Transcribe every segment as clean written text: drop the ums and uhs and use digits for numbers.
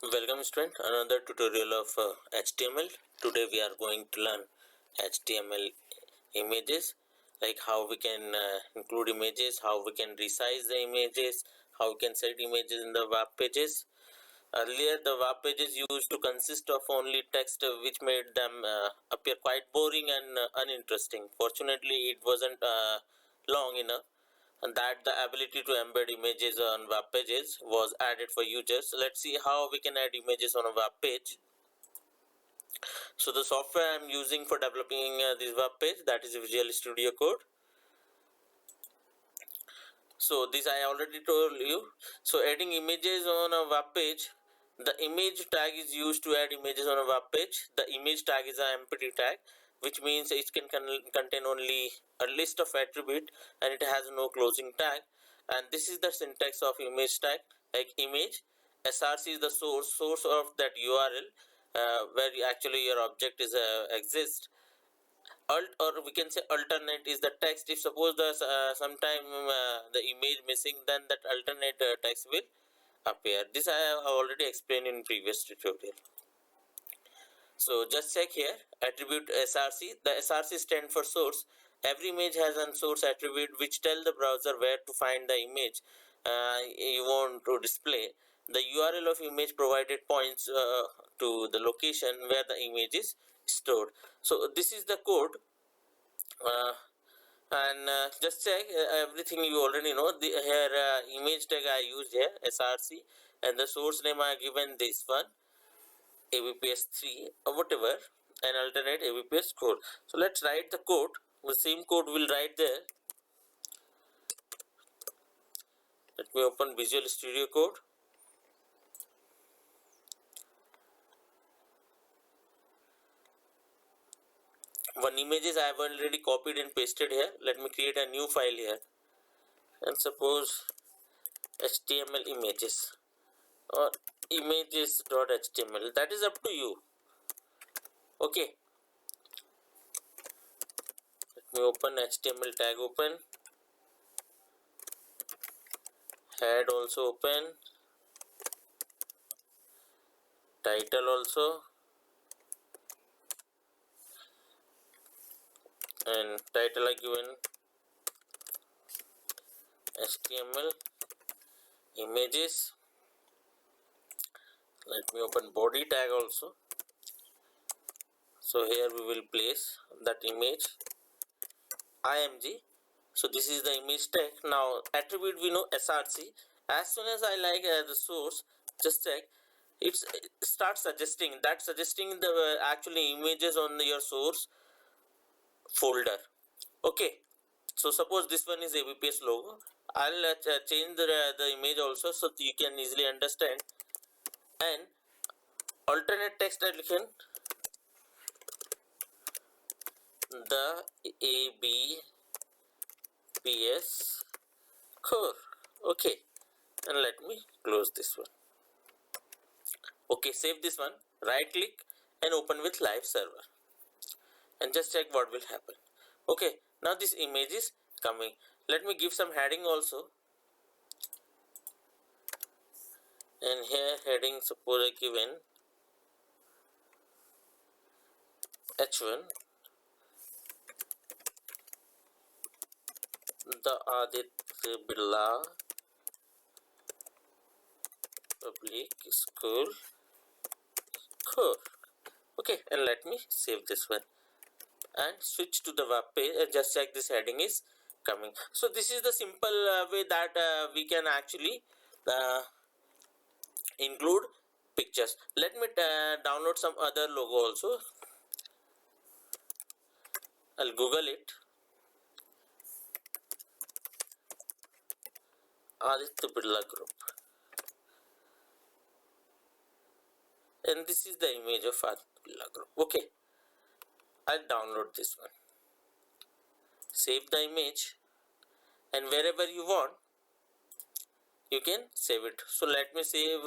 Welcome student, another tutorial of HTML. Today we are going to learn HTML images, like how we can include images, how we can resize the images, how we can set images in the web pages. Earlier the web pages used to consist of only text, which made them appear quite boring and uninteresting. Fortunately it wasn't long enough, and that the ability to embed images on web pages was added for users. Let's see how we can add images on a web page. So the software I'm using for developing this web page, that is Visual Studio Code. So this I already told you. So adding images on a web page, the image tag is used to add images on a web page. The image tag is an empty tag, which means it can contain only a list of attribute and it has no closing tag. And this is the syntax of image tag, like image. src is the source of that URL, where actually your object is exists. Alt, or we can say alternate, is the text. If suppose there's sometime the image missing, then that alternate text will appear. This I have already explained in previous tutorial. So just check here, attribute src. The src stand for source. Every image has a source attribute which tell the browser where to find the image you want to display. The URL of image provided points to the location where the image is stored. So this is the code, and just check everything you already know. The here image tag I used here, src, and the source name I given this one, avps3 or whatever, and alternate avps code. So let's write the code. The same code will write there. Let me open Visual Studio Code. One images I have already copied and pasted here. Let me create a new file here, and suppose html images or images.html. That is up to you. Okay, let me open html tag, open head, also open title also, and title I given html images. Let me open body tag also. So here we will place that image img. So this is the image tag. Now attribute we know src. As soon as I like the source, just check, it starts suggesting the actually images on your source folder. Okay, so suppose this one is avps logo. I'll change the image also so you can easily understand. And alternate text I can the abps core. Okay, and let me close this one. Okay, save this one, right click and open with live server, and just check what will happen. Okay, now this image is coming. Let me give some heading also, and here heading suppose I given h1, the Aditya Birla Public School core. Okay, and let me save this one and switch to the web page and just check this heading is coming. So this is the simple way that we can actually include pictures. Let me download some other logo also. I'll Google it. Aditya Birla Group, and this is the image of Aditya Birla Group. Okay, I'll download this one, save the image, and wherever you want you can save it. So let me save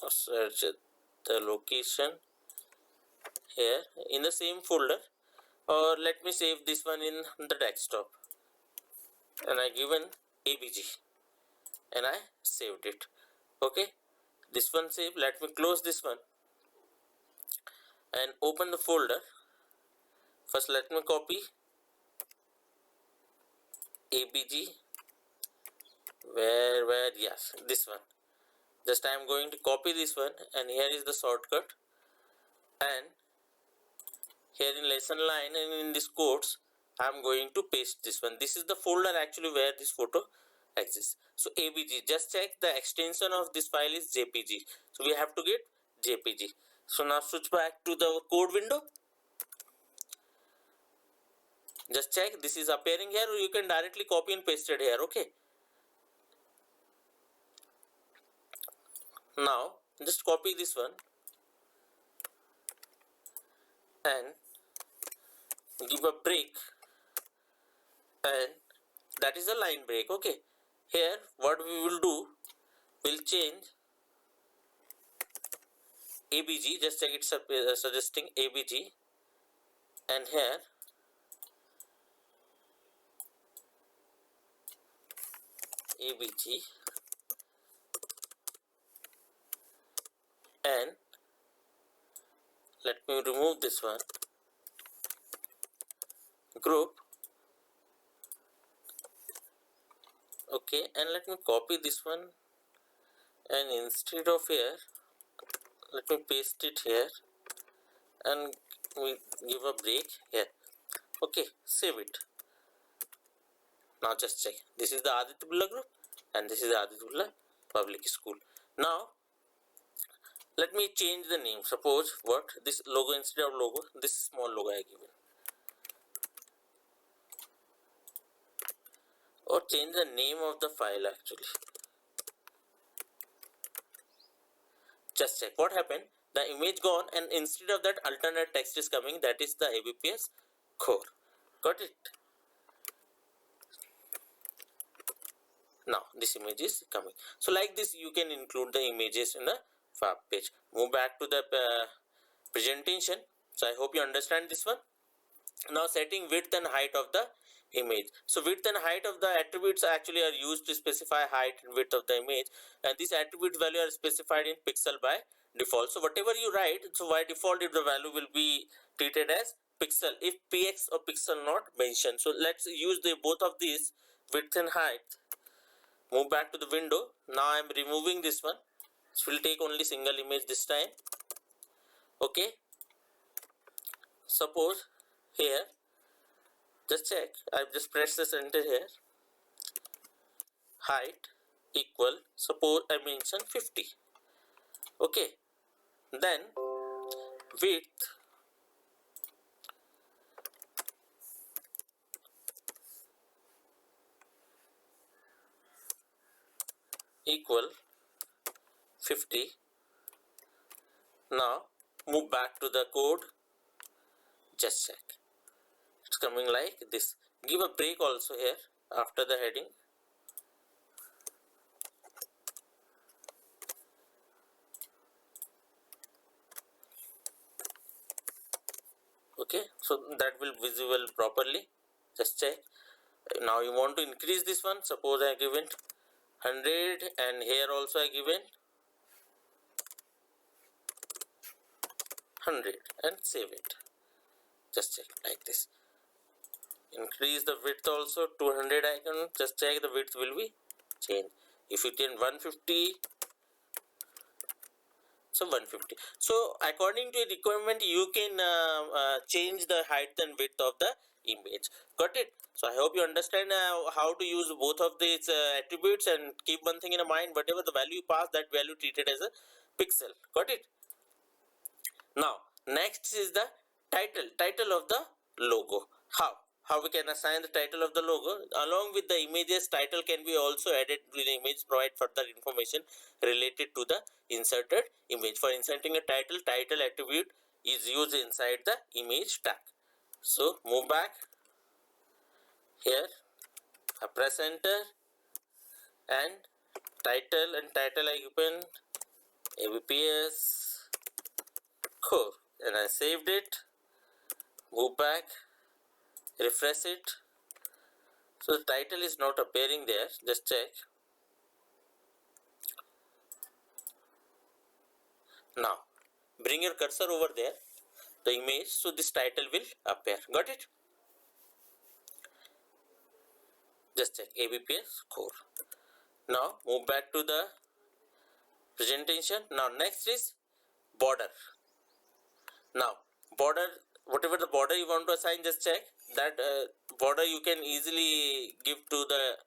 or search the location here in the same folder, or let me save this one in the desktop, and I given abg and I saved it. Okay, this one save. Let me close this one and open the folder. First let me copy abg, where yes, this one. Just I am going to copy this one, and here is the shortcut, and here in lesson line and in this quotes I am going to paste this one. This is the folder actually where this photo exists. So abg, just check the extension of this file is jpg, so we have to get jpg. So now switch back to the code window. Just check this is appearing here, or you can directly copy and paste it here. Okay, now just copy this one and give a break, and that is a line break. Okay, here what we will do, we'll change abg, just check it's suggesting abg, and here abg, and let me remove this one, group. Okay, and let me copy this one, and instead of here let me paste it here, and we give a break here. Okay, save it. Now just check, this is the Aditya Birla group and this is the Aditya Birla public school. Now let me change the name. Suppose what, this logo, instead of logo this small logo I given, or change the name of the file actually. Just check what happened, the image gone, and instead of that alternate text is coming, that is the ABPS core. Got it? Now this image is coming. So like this you can include the images in the web page. Move back to the presentation. So I hope you understand this one. Now setting width and height of the image. So width and height of the attributes actually are used to specify height and width of the image, and these attribute value are specified in pixel by default. So whatever you write, so by default if the value will be treated as pixel if px or pixel not mentioned. So let's use the both of these, width and height. Move back to the window. Now I am removing this one. This will take only single image this time. Okay, suppose here, just check, I've just pressed the center here, height equal, suppose I mention 50. Okay, then width equal 50. Now move back to the code, just check, it's coming like this. Give a break also here after the heading. Okay, so that will visible properly. Just check. Now you want to increase this one, suppose I given 100, and here also I given 100, and save it. Just check like this. Increase the width also 200 icon, just check the width will be changed. If you turn 150, so 150. So according to a requirement you can change the height and width of the image. Got it? So I hope you understand how to use both of these attributes, and keep one thing in mind, whatever the value you pass, that value treated as a pixel. Got it? Now next is the title of the logo. How we can assign the title of the logo? Along with the images, title can be also added to the image, provide further information related to the inserted image. For inserting a title attribute is used inside the image tag. So move back here, press enter, and title I open ABPS core, and I saved it. Move back, refresh it. So the title is not appearing there, just check. Now bring your cursor over there, the image, so this title will appear. Got it? Just check ABPS core. Now move back to the presentation. Now next is border. Now border, whatever the border you want to assign, just check that border you can easily give to the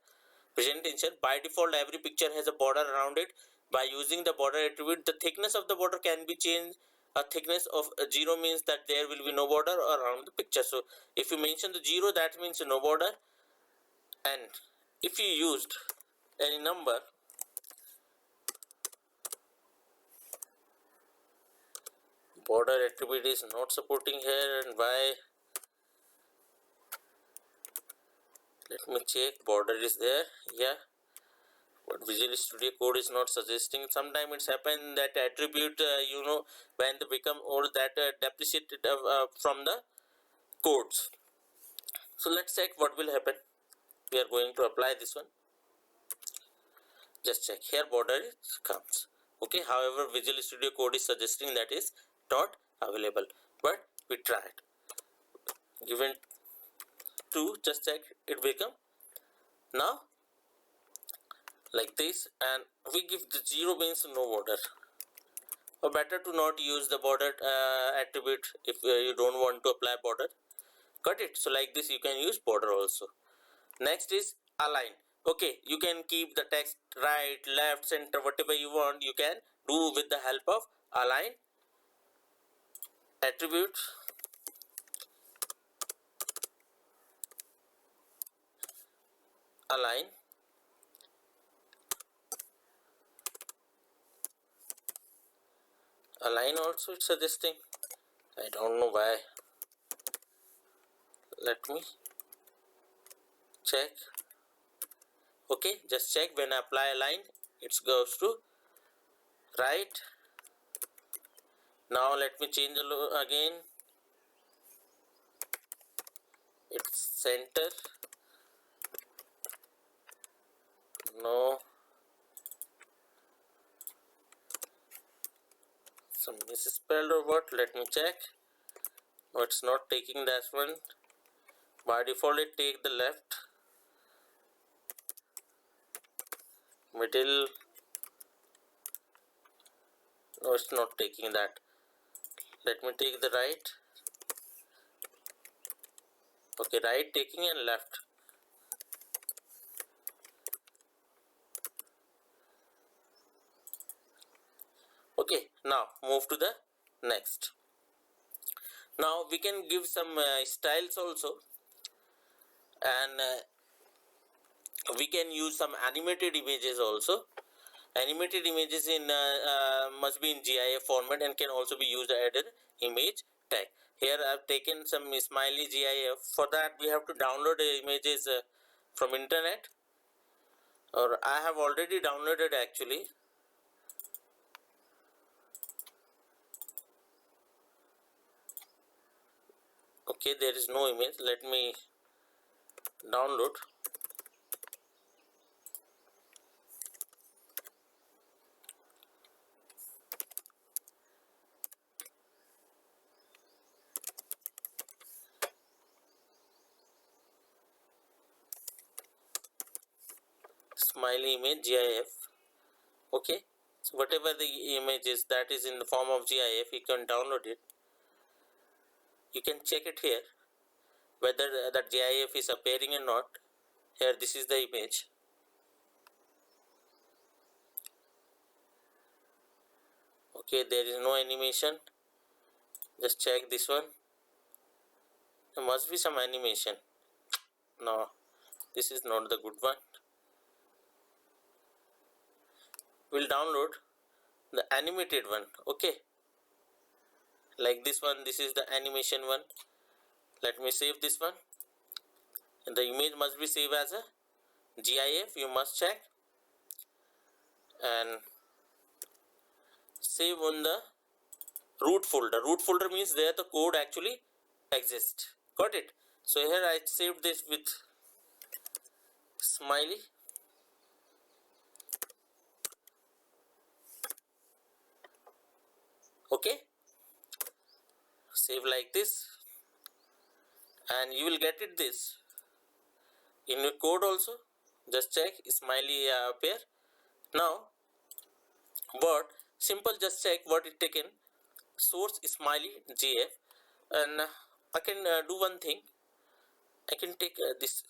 presentation. By default every picture has a border around it. By using the border attribute, the thickness of the border can be changed. A thickness of 0 means that there will be no border around the picture. So if you mention the 0, that means no border. And if you used any number, border attribute is not supporting here, and why? Let me check. Border is there, yeah, but Visual Studio Code is not suggesting. Sometimes it's happened that attribute when they become old, that depreciated from the codes. So let's check what will happen. We are going to apply this one. Just check here, border comes. Okay, however Visual Studio Code is suggesting that is not available, but we try it. Given 2, just check it become now like this, and we give the 0 means no border, or better to not use the border attribute if you don't want to apply border. Got it? So like this you can use border also. Next is align. Okay, you can keep the text right, left, center, whatever you want, you can do with the help of align attribute. Align also it's suggesting. I don't know why. Let me check. Okay, just check. When I apply align, it goes to right. Now let me change again. It's center. No, some misspelled or what? Let me check. No, it's not taking that one. By default it take the left, middle. No, it's not taking that. Let me take the right. Okay, right taking and left. Okay, now move to the next. Now we can give some styles also, and we can use some animated images also. Animated images in must be in GIF format and can also be used as an image tag. Here I have taken some smiley GIF. For that we have to download images from internet, or I have already downloaded actually. Okay, there is no image. Let me download. Smiley image GIF. Okay, so whatever the image is that is in the form of GIF, you can download it. You can check it here whether that GIF is appearing or not. Here this is the image. Okay, there is no animation. Just check this one. There must be some animation. No, this is not the good one. We'll download the animated one. Okay, like this one. This is the animation one. Let me save this one, and the image must be saved as a GIF. You must check and save on the root folder. Root folder means there the code actually exists. Got it? So here I saved this with smiley. Okay, save like this, and you will get it this in your code also. Just check smiley appear. Now word simple, just check what it taken, source smiley gf. And I can do one thing. I can take this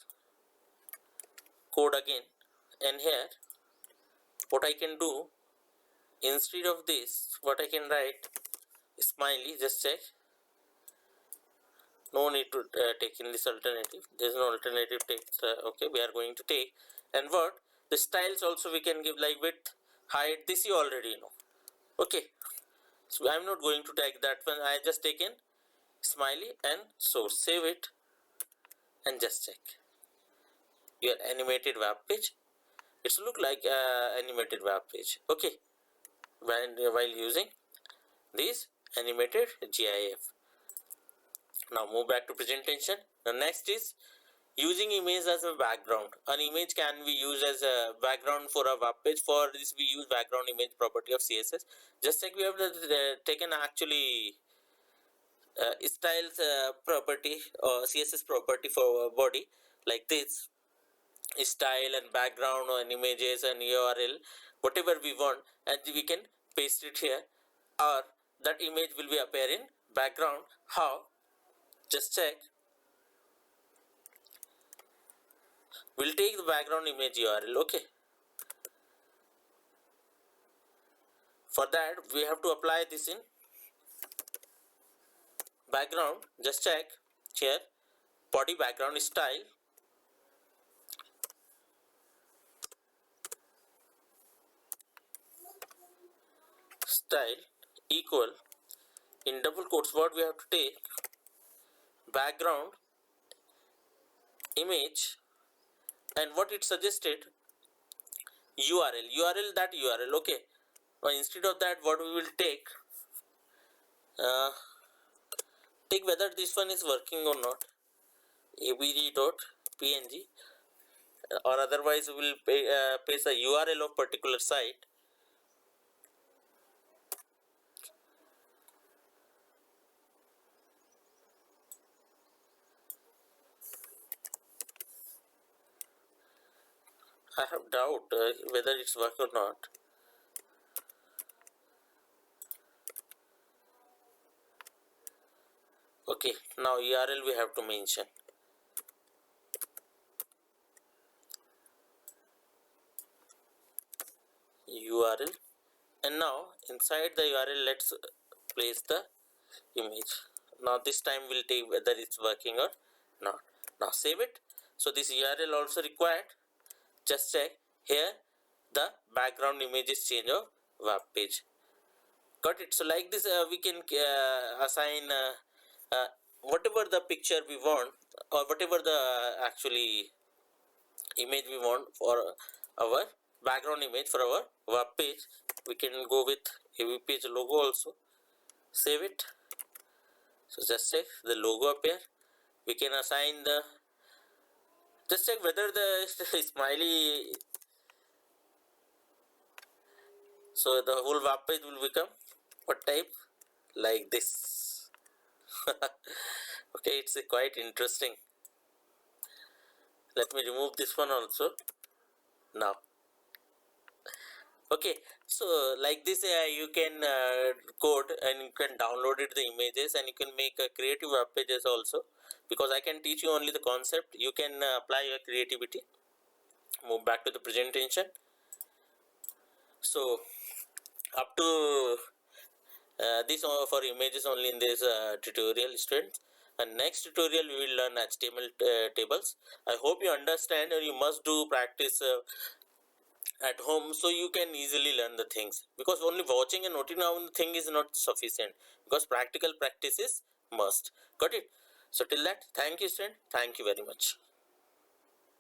code again, and here what I can do, instead of this what I can write smiley. Just check, no need to take in this alternative. There's no alternative text. Okay, we are going to take. And what the styles also we can give, like width, height, this you already know. Okay, so I'm not going to take that one. I just taken smiley and source. Save it and just check your animated web page. It's look like animated web page. Okay, while using this animated GIF. Now move back to presentation. The next is using image as a background. An image can be used as a background for a web page. For this we use background image property of CSS. Just like we have taken actually styles property or CSS property for our body, like this style and background and images and URL, whatever we want, and we can paste it here, or that image will be appear in background. How? Just check. We'll take the background image URL. Okay, for that we have to apply this in background. Just check here, body background style, equal, in double quotes what we have to take, background image, and what it suggested, URL, that URL. Okay, instead of that what we will take, take whether this one is working or not, abg.png, or otherwise we will paste a URL of particular site. I have doubt whether it's work or not. Okay, now URL we have to mention. URL, and now inside the URL let's place the image. Now this time we'll take whether it's working or not. Now save it. So this URL also required. Just check here, the background image is change of web page. Got it? So like this we can assign whatever the picture we want, or whatever the actually image we want for our background image for our web page. We can go with AV page logo also. Save it. So just check the logo appear. We can assign the, just check whether the smiley, so the whole web page will become what type, like this. Okay, it's quite interesting. Let me remove this one also now. Okay, so like this you can code, and you can download it the images, and you can make creative web pages also, because I can teach you only the concept. You can apply your creativity. Move back to the presentation. So up to this for images only in this tutorial, students. And next tutorial we will learn HTML tables. I hope you understand, and you must do practice at home, so you can easily learn the things, because only watching and noting down the thing is not sufficient, because practical practice is must. Got it? So till that, thank you, student. Thank you very much.